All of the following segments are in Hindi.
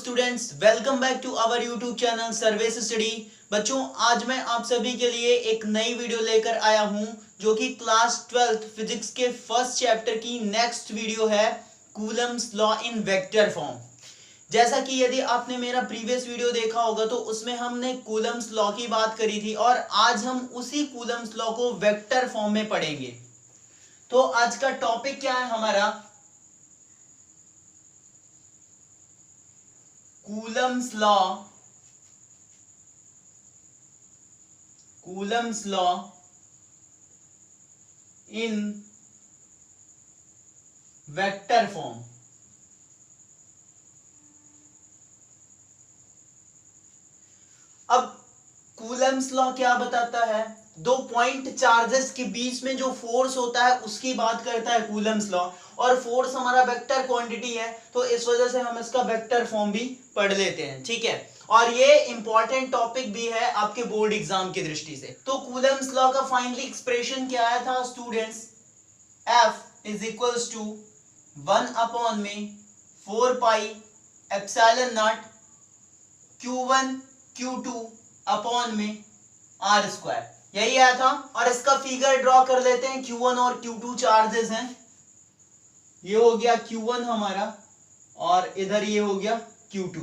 Students, welcome back to our YouTube channel service study. बच्चों, आज मैं आप सभी के लिए एक नई वीडियो लेकर आया हूं जो कि क्लास 12th फिजिक्स के फर्स्ट चैप्टर की नेक्स्ट वीडियो है, Coulomb's law in vector form. जैसा कि यदि आपने मेरा प्रीवियस वीडियो देखा होगा तो उसमें हमने कूलम्स लॉ की बात करी थी और आज हम उसी कूलम्स लॉ को वेक्टर फॉर्म में पढ़ेंगे। तो आज का टॉपिक क्या है हमारा? Coulomb's law in vector form. अब कूलम्स लॉ क्या बताता है? दो पॉइंट चार्जेस के बीच में जो फोर्स होता है उसकी बात करता है कूलम्स लॉ, और फोर्स हमारा वेक्टर क्वांटिटी है तो इस वजह से हम इसका वेक्टर फॉर्म भी पढ़ लेते हैं, ठीक है। और ये इंपॉर्टेंट टॉपिक भी है आपके बोर्ड एग्जाम की दृष्टि से। तो कूलम्स लॉ का फाइनली एक्सप्रेशन क्या आया था students? F is equals to 1/4 pi epsilon naught Q1 Q2 upon में R स्क्वायर, यही आया था। और इसका फिगर ड्रॉ कर लेते हैं। Q1 और Q2 चार्जेस हैं, ये हो गया Q1 हमारा और इधर ये हो गया Q2।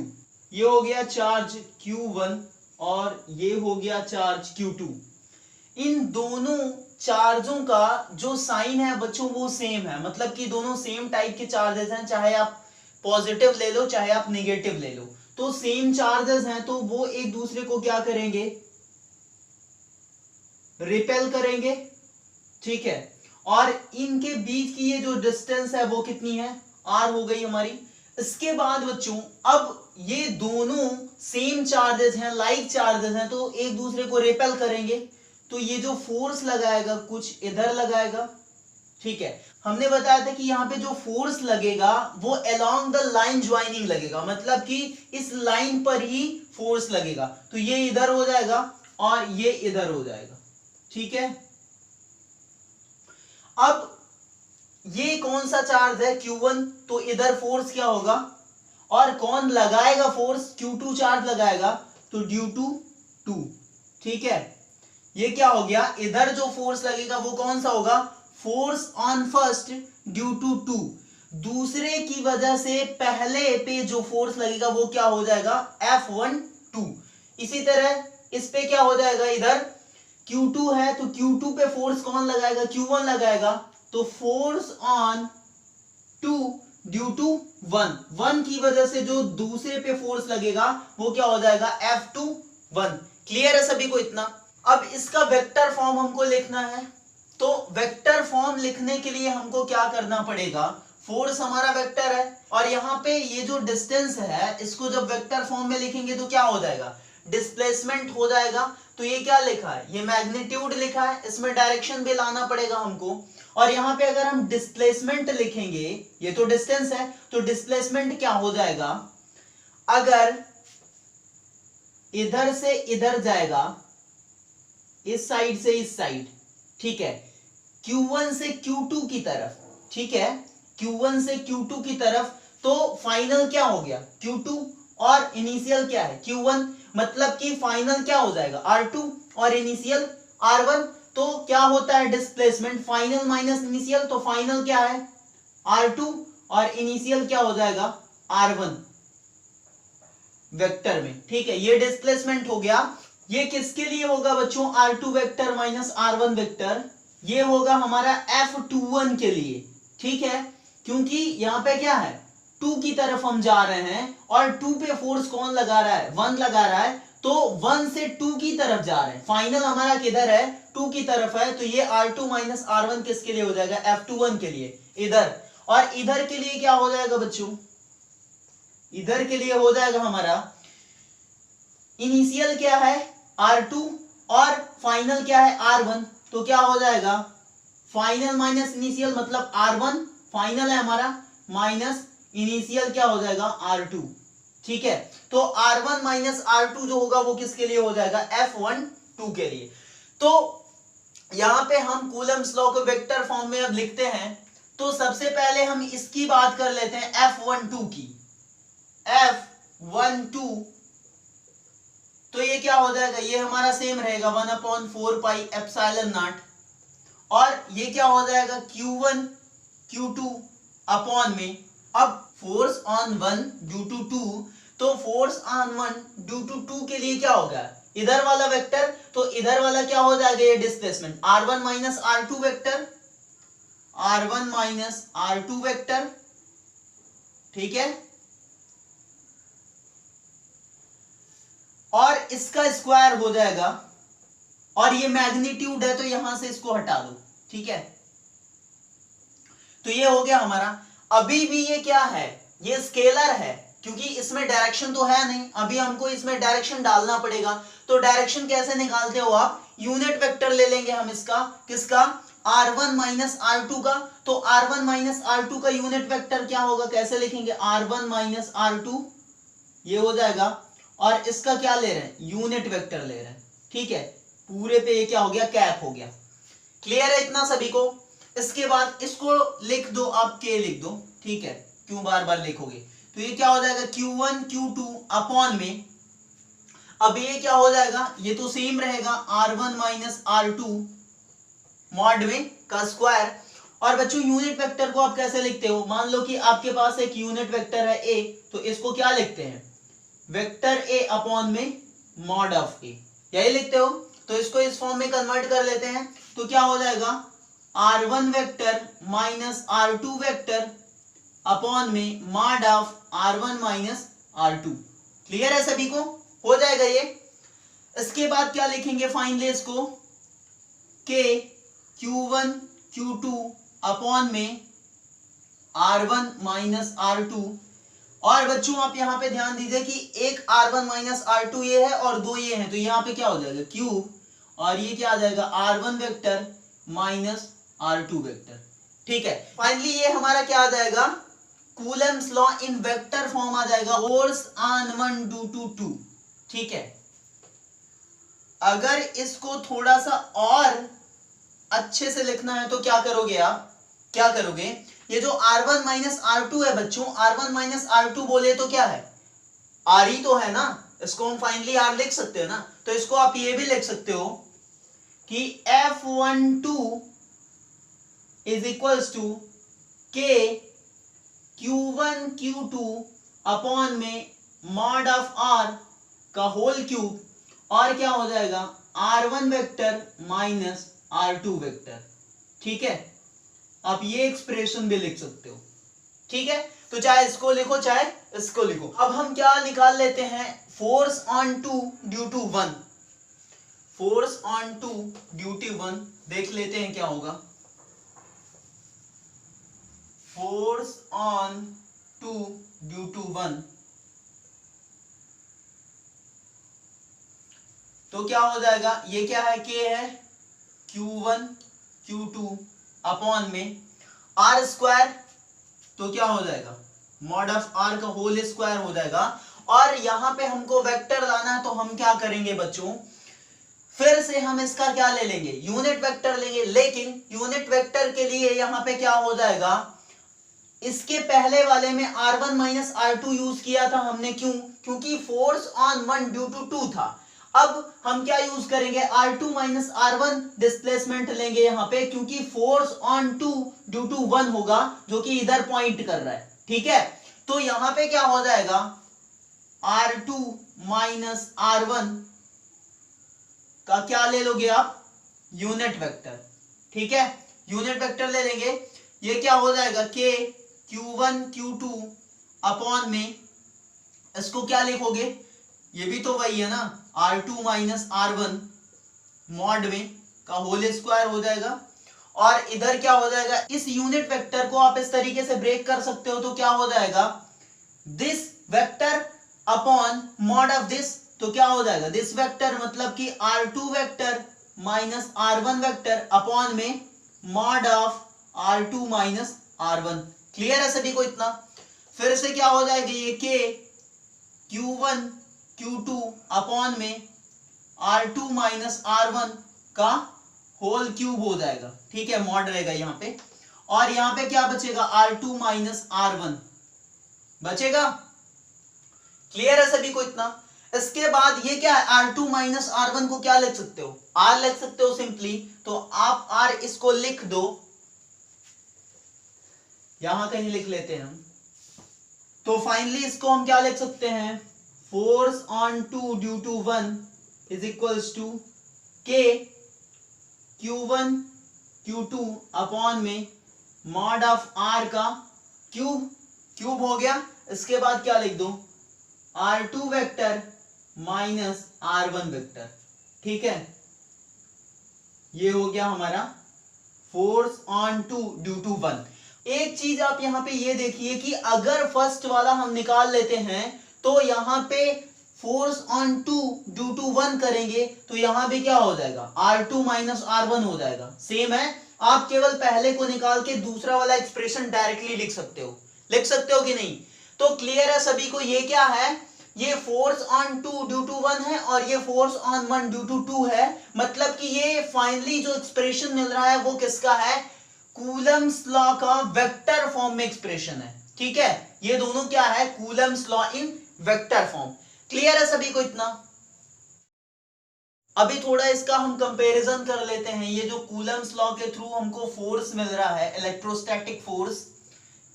ये हो गया चार्ज Q1 और ये हो गया चार्ज Q2। इन दोनों चार्जों का जो साइन है बच्चों वो सेम है, मतलब कि दोनों सेम टाइप के चार्जेस हैं, चाहे आप पॉजिटिव ले लो चाहे आप नेगेटिव ले लो, तो सेम चार्जेस हैं तो वो एक दूसरे को क्या करेंगे? रिपेल करेंगे, ठीक है। और इनके बीच की ये जो डिस्टेंस है वो कितनी है? R हो गई हमारी। इसके बाद बच्चों अब ये दोनों सेम चार्जेस हैं, लाइक चार्जेस हैं, तो एक दूसरे को रिपेल करेंगे। तो ये जो फोर्स लगाएगा कुछ इधर लगाएगा, ठीक है। हमने बताया था कि यहाँ पे जो फोर्स लगेगा वो अलोंग द लाइन ज्वाइनिंग लगेगा, मतलब कि इस लाइन पर ही फोर्स लगेगा। तो ये इधर हो जाएगा और ये इधर हो जाएगा, ठीक है। अब ये कौन सा चार्ज है? Q1, तो इधर फोर्स क्या होगा? और कौन लगाएगा फोर्स? Q2 चार्ज लगाएगा, तो ड्यू टू 2, ठीक है। ये क्या हो गया? इधर जो फोर्स लगेगा वो कौन सा होगा? Force on first due to 2। दूसरे की वजह से पहले पे जो फोर्स लगेगा वो क्या हो जाएगा? F12। इसी तरह इस पे क्या हो जाएगा? इधर Q2 है तो Q2 पे फोर्स कौन लगाएगा? Q1 लगाएगा, तो फोर्स ऑन 2 ड्यू टू 1 की वजह से जो दूसरे पे फोर्स लगेगा वो क्या हो जाएगा? F21। क्लियर है सभी को इतना? अब इसका वेक्टर फॉर्म हमको लिखना है, तो वेक्टर फॉर्म लिखने के लिए हमको क्या करना पड़ेगा? फोर्स हमारा वेक्टर है और यहाँ पे ये जो डिस्टेंस है इसको जब वेक्टर फॉर्म में लिखेंगे तो क्या हो जाएगा? डिस्प्लेसमेंट हो जाएगा। तो ये क्या लिखा है? ये मैग्नीट्यूड लिखा है, इसमें डायरेक्शन भी लाना पड़ेगा हमको। और यहाँ पे अगर हम डिस्प्लेसमेंट लिखेंगे, ये तो डिस्टेंस है, तो डिस्प्लेसमेंट क्या हो जाएगा? अगर इधर से इधर जाएगा, इस साइड से इस साइड, ठीक है, Q1 से Q2 की तरफ, ठीक है, Q1 से Q2 की तरफ, तो फाइनल क्या हो गया? Q2 और इनिशियल क्या है? Q1, मतलब कि फाइनल क्या हो जाएगा? R2 और इनिशियल R1। तो क्या होता है डिस्प्लेसमेंट? फाइनल माइनस इनिशियल, तो फाइनल क्या है? R2 और इनिशियल क्या हो जाएगा? R1 वेक्टर में, ठीक है। ये डिस्प्लेसमेंट हो गया। ये किसके लिए होगा बच्चों? R2 vector minus R1 vector, ये होगा हमारा F21 के लिए, ठीक है। क्योंकि यहां पे क्या है? 2 की तरफ हम जा रहे हैं और 2 पे फोर्स कौन लगा रहा है? 1 लगा रहा है, तो 1 से 2 की तरफ जा रहे हैं। फाइनल हमारा किधर है? 2 की तरफ है, तो ये R2 माइनस R1 किसके लिए हो जाएगा? F21 के लिए, इधर। और इधर के लिए क्या हो जाएगा बच्चों? इधर के लिए हो जाएगा हमारा इनिशियल क्या है? R2 और फाइनल क्या है? R1। तो क्या हो जाएगा? फाइनल माइनस इनिशियल मतलब R1 फाइनल है हमारा, माइनस इनिशियल क्या हो जाएगा? R2, ठीक है। तो R1 माइनस R2 जो होगा वो किसके लिए हो जाएगा? F12 के लिए। तो यहां पे हम कूलम्स लॉ को वेक्टर फॉर्म में अब लिखते हैं, तो सबसे पहले हम इसकी बात कर लेते हैं F12 की। 1 2, तो ये क्या हो जाएगा, ये हमारा सेम रहेगा 1/4 पाई एप्सिलॉन नॉट, और ये क्या हो जाएगा Q1 Q2 अपॉन में, अब फोर्स ऑन 1 ड्यू टू 2, तो फोर्स ऑन 1 ड्यू टू 2 के लिए क्या होगा, इधर वाला वेक्टर, तो इधर वाला क्या हो जाएगा, ये displacement r1 minus r2 vector, r1 minus r2 vector, ठीक है, और इसका स्क्वायर हो जाएगा, और ये मैग्नीट्यूड है तो यहां से इसको हटा दो, ठीक है, तो ये हो गया हमारा। अभी भी ये क्या है, ये स्केलर है, क्योंकि इसमें डायरेक्शन तो है नहीं, अभी हमको इसमें डायरेक्शन डालना पड़ेगा, तो डायरेक्शन कैसे निकालते हो आप, यूनिट वेक्टर ले लेंगे हम इसका, किसका, r1 माइनस r2 का, तो r1 माइनस r2 का यूनिट वेक्टर क्या होगा, कैसे लिखेंगे, r1 माइनस r2, ये हो जाएगा, और इसका क्या ले रहे हैं, यूनिट वेक्टर ले रहे हैं, ठीक है, पूरे पे ये क्या हो गया, कैप हो गया। क्लियर है इतना सभी को। इसके बाद इसको लिख दो आप, के लिख दो, ठीक है, क्यों बार बार लिखोगे, तो ये क्या हो जाएगा Q1 Q2 अपॉन में, अब ये क्या हो जाएगा, ये तो सेम रहेगा r1 माइनस r2 मॉड में का स्क्वायर, और बच्चों यूनिट वेक्टर को आप कैसे लिखते हो, मान लो कि आपके पास एक यूनिट वेक्टर है a, तो इसको क्या लिखते हैं, वेक्टर a अपॉन में मॉड ऑफ a, यही लिखते हो, तो इसको इस फॉर्म में कन्वर्ट कर लेते हैं, तो क्या हो जाएगा r1 vector minus r2 vector upon में mod of r1 minus r2। Clear है सभी को, हो जाएगा ये। इसके बाद क्या लिखेंगे फाइनली इसको, k Q1 Q2 अपॉन में r1 माइनस r2, और बच्चों आप यहां पे ध्यान दीजिए कि एक r1 माइनस r2 ये है और दो ये हैं, तो यहां पे क्या हो जाएगा क्यूब, और ये क्या आ जाएगा r1 vector minus r2 vector, ठीक है। फाइनली ये हमारा क्या आ जाएगा, Coulomb's law in vector form आ जाएगा, फोर्स ऑन 1 ड्यू टू 2, ठीक है। अगर इसको थोड़ा सा और अच्छे से लिखना है तो क्या करोगे आप, क्या करोगे, ये जो r1 माइनस r2 है बच्चों, r1 माइनस r2 बोले तो क्या है, r ही तो है ना, इसको हम फाइनली r लिख सकते हैं ना, तो इसको आप ये भी लिख सकते हो कि F12 is equals to k Q1 Q2 upon में मॉड ऑफ r का होल क्यूब, और क्या हो जाएगा r1 vector minus r2 vector, ठीक है। आप ये एक्सप्रेशन भी लिख सकते हो, ठीक है, तो चाहे इसको लिखो चाहे इसको लिखो। अब हम क्या निकाल लेते हैं, force on 2 due to 1, force on 2 due to 1 देख लेते हैं क्या होगा, फोर्स ऑन 2 ड्यू टू 1, तो क्या हो जाएगा, ये क्या है, k है Q1 Q2 अपॉन में r स्क्वायर, तो क्या हो जाएगा मॉड ऑफ r का होल स्क्वायर हो जाएगा, और यहां पे हमको वेक्टर लाना है, तो हम क्या करेंगे बच्चों, फिर से हम इसका क्या ले लेंगे, यूनिट वेक्टर लेंगे, लेकिन यूनिट वेक्टर के लिए यहां पे क्या हो जाएगा, इसके पहले वाले में r1 माइनस r2 यूज किया था हमने, क्यों, क्योंकि फोर्स ऑन 1 ड्यू टू 2 था। अब हम क्या यूज करेंगे, r2 माइनस r1 डिस्प्लेसमेंट लेंगे यहां पे, क्योंकि फोर्स ऑन 2 ड्यू टू 1 होगा, जो कि इधर पॉइंट कर रहा है, ठीक है। तो यहां पे क्या हो जाएगा, r2 माइनस r1 का क्या ले लोगे आप, यूनिट वेक्टर, ठीक है, यूनिट वेक्टर ले लेंगे, ये क्या हो जाएगा k Q1 Q2 अपॉन में, इसको क्या लिखोगे, ये भी तो वही है ना, r2 माइनस r1 मॉड में का होल स्क्वायर हो जाएगा, और इधर क्या हो जाएगा, इस यूनिट वेक्टर को आप इस तरीके से ब्रेक कर सकते हो, तो क्या हो जाएगा, this vector upon mod of this, तो क्या हो जाएगा, दिस वेक्टर मतलब कि r2 vector minus r1 vector upon में mod of r2 minus r1। Clear है सभी को इतना। फिर से क्या हो जाएगा, ये k Q1 Q2 अपॉन में r2 माइनस r1 का होल क्यूब हो जाएगा, ठीक है, मॉड रहेगा यहां पे, और यहां पे क्या बचेगा, r2 माइनस r1 बचेगा, क्लियर है सभी को इतना? इसके बाद ये क्या है, R2 माइनस R1 को क्या लिख सकते हो, R लिख सकते हो सिंपली, तो आप R इसको लिख दो, यहां कहीं लिख लेते हैं हम, तो फाइनली इसको हम क्या लिख सकते हैं, force on 2 due to 1 is equals to K Q1 Q2 upon में मॉड ऑफ R का क्यूब हो गया। इसके बाद क्या लिख दो, R2 vector minus R1 vector, ठीक है, ये हो गया हमारा फोर्स ऑन 2 ड्यू टू 1। एक चीज आप यहां पे ये देखिए कि अगर फर्स्ट वाला हम निकाल लेते हैं तो यहां पे फोर्स ऑन 2 ड्यू टू 1 करेंगे तो यहां पे क्या हो जाएगा, R2 माइनस R1 हो जाएगा, सेम है। आप केवल पहले को निकाल के दूसरा वाला एक्सप्रेशन डायरेक्टली लिख सकते हो, लिख सकते हो कि नहीं? तो क्लियर है सभी को, ये क्या है, ये फोर्स ऑन 2 ड्यू टू 1 है और ये फोर्स ऑन 1 ड्यू टू 2 है। मतलब कि ये फाइनली जो एक्सप्रेशन मिल रहा है वो किसका है, कूलम्स लॉ का वेक्टर फॉर्म में एक्सप्रेशन है, ठीक है। ये दोनों क्या है, Coulomb's law in vector form. Clear है सभी को इतना? अभी थोड़ा इसका हम कंपैरिजन कर लेते हैं। ये जो कूलम्स लॉ के थ्रू हमको फोर्स मिल रहा है, इलेक्ट्रोस्टैटिक फोर्स,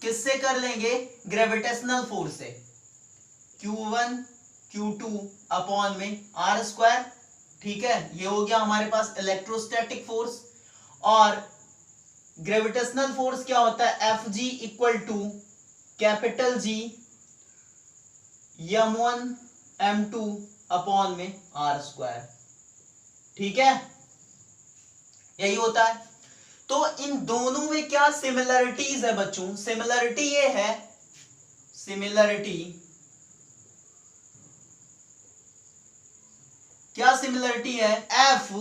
किससे कर लेंगे, ग्रेविटेशनल फोर्स से, Q1 Q2 अपॉन में R स्क्वायर, ठीक है, ये हो गया हमारे पास इलेक्ट्रोस्टैटिक फोर्स। और ग्रेविटेशनल फोर्स क्या होता है, Fg equal to capital G m1 m2 upon में R स्क्वायर, ठीक है, यही होता है। तो इन दोनों में क्या सिमिलरिटीज है बच्चों, सिमिलरिटी ये है, सिमिलरिटी क्या सिमिलरिटी है, F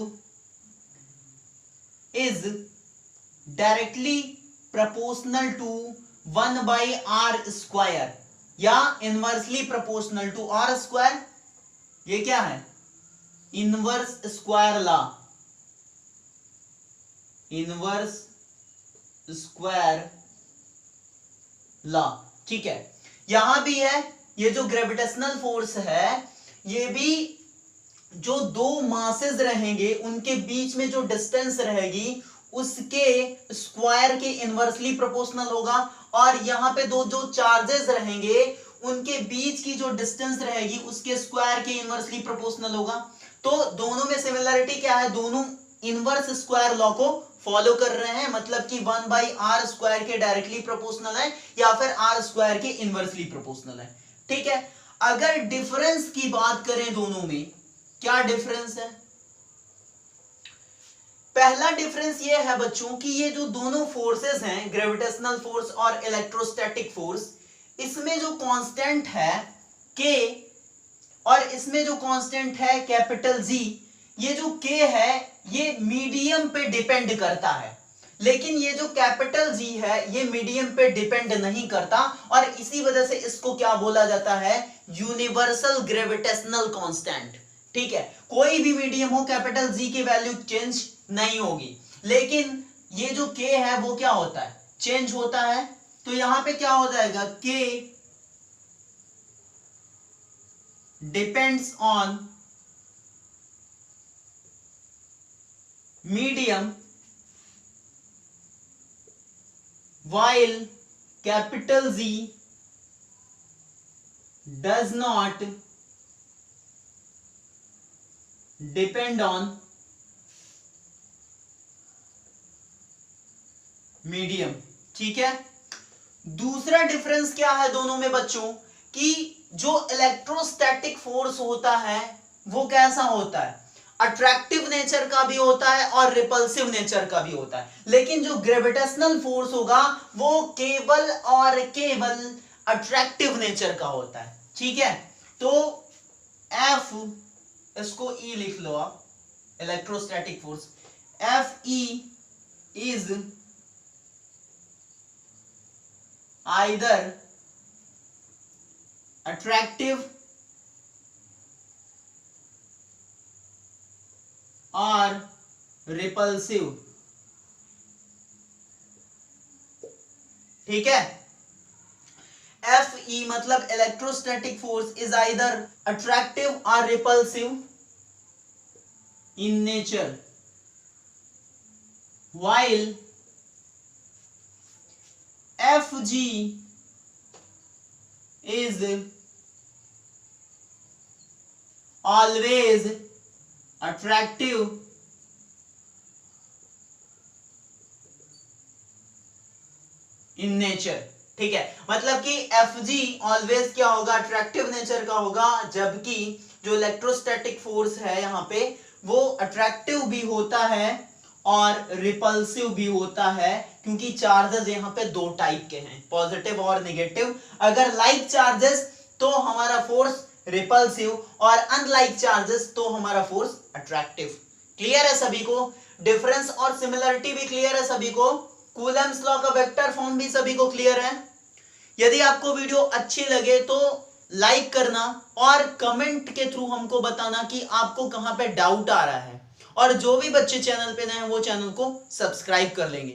is directly proportional to 1 by R square या inversely proportional to R square. ये क्या है, inverse square law, inverse square law, ठीक है। यहां भी है, ये जो ग्रेविटेशनल फोर्स है ये भी जो दो मासेस रहेंगे उनके बीच में जो डिस्टेंस रहेगी उसके स्क्वायर के इनवर्सली प्रोपोर्शनल होगा, और यहां पे दो जो चार्जेस रहेंगे उनके बीच की जो डिस्टेंस रहेगी उसके स्क्वायर के इनवर्सली प्रोपोर्शनल होगा। तो दोनों में सिमिलरिटी क्या है, दोनों इनवर्स स्क्वायर लॉ को फॉलो कर रहे हैं, मतलब कि 1 बाई आर स्क्वायर के डायरेक्टली प्रोपोर्शनल है या फिर आर स्क्वायर के इनवर्सली प्रोपोर्शनल है, ठीक है। अगर डिफरेंस की बात करें दोनों में, क्या डिफरेंस है, पहला डिफरेंस ये है बच्चों कि ये जो दोनों फोर्सेस हैं, ग्रेविटेशनल फोर्स और इलेक्ट्रोस्टैटिक फोर्स, इसमें जो कांस्टेंट है K और इसमें जो कांस्टेंट है कैपिटल G, ये जो K है ये मीडियम पे डिपेंड करता है, लेकिन ये जो कैपिटल G है ये मीडियम पे डिपेंड नहीं करता, और इसी वजह से इसको क्या बोला जाता है, यूनिवर्सल ग्रेविटेशनल कांस्टेंट, ठीक है। कोई भी मीडियम हो, कैपिटल G की वैल्यू चेंज नहीं होगी, लेकिन ये जो K है वो क्या होता है, चेंज होता है। तो यहां पे क्या हो जाएगा, K depends on medium while capital Z does not depend on medium, ठीक है। दूसरा डिफरेंस क्या है दोनों में बच्चों, कि जो इलेक्ट्रोस्टैटिक फोर्स होता है वो कैसा होता है, अट्रैक्टिव नेचर का भी होता है और रिपल्सिव नेचर का भी होता है, लेकिन जो ग्रेविटेशनल फोर्स होगा वो केवल और केवल अट्रैक्टिव नेचर का होता है, ठीक है। तो F, इसको E लिख लो आप, electrostatic force, Fe is either attractive or repulsive, ठीक है। Fe मतलब electrostatic force is either attractive और repulsive in nature, while Fg is always attractive in nature। ठीक है, मतलब कि Fg ऑलवेज क्या होगा, अट्रैक्टिव नेचर का होगा, जबकि जो इलेक्ट्रोस्टैटिक फोर्स है यहाँ पे वो अट्रैक्टिव भी होता है और रिपल्सिव भी होता है, क्योंकि चार्जेस यहाँ पे दो टाइप के हैं, पॉजिटिव और नेगेटिव। अगर लाइक चार्जेस तो हमारा फोर्स रिपल्सिव और अनलाइक चार्जेस तो हमारा फोर्स अट्रैक्टिव। क्लियर है सभी को? डिफरेंस और सिमिलरिटी भी क्लियर है सभी को? कूलम्स लॉ का वेक्टर फॉर्म भी सभी को क्लियर है? यदि आपको वीडियो अच्छी लगे तो लाइक करना और कमेंट के थ्रू हमको बताना कि आपको कहां पे डाउट आ रहा है, और जो भी बच्चे चैनल पे नए हैं वो चैनल को सब्सक्राइब कर लेंगे।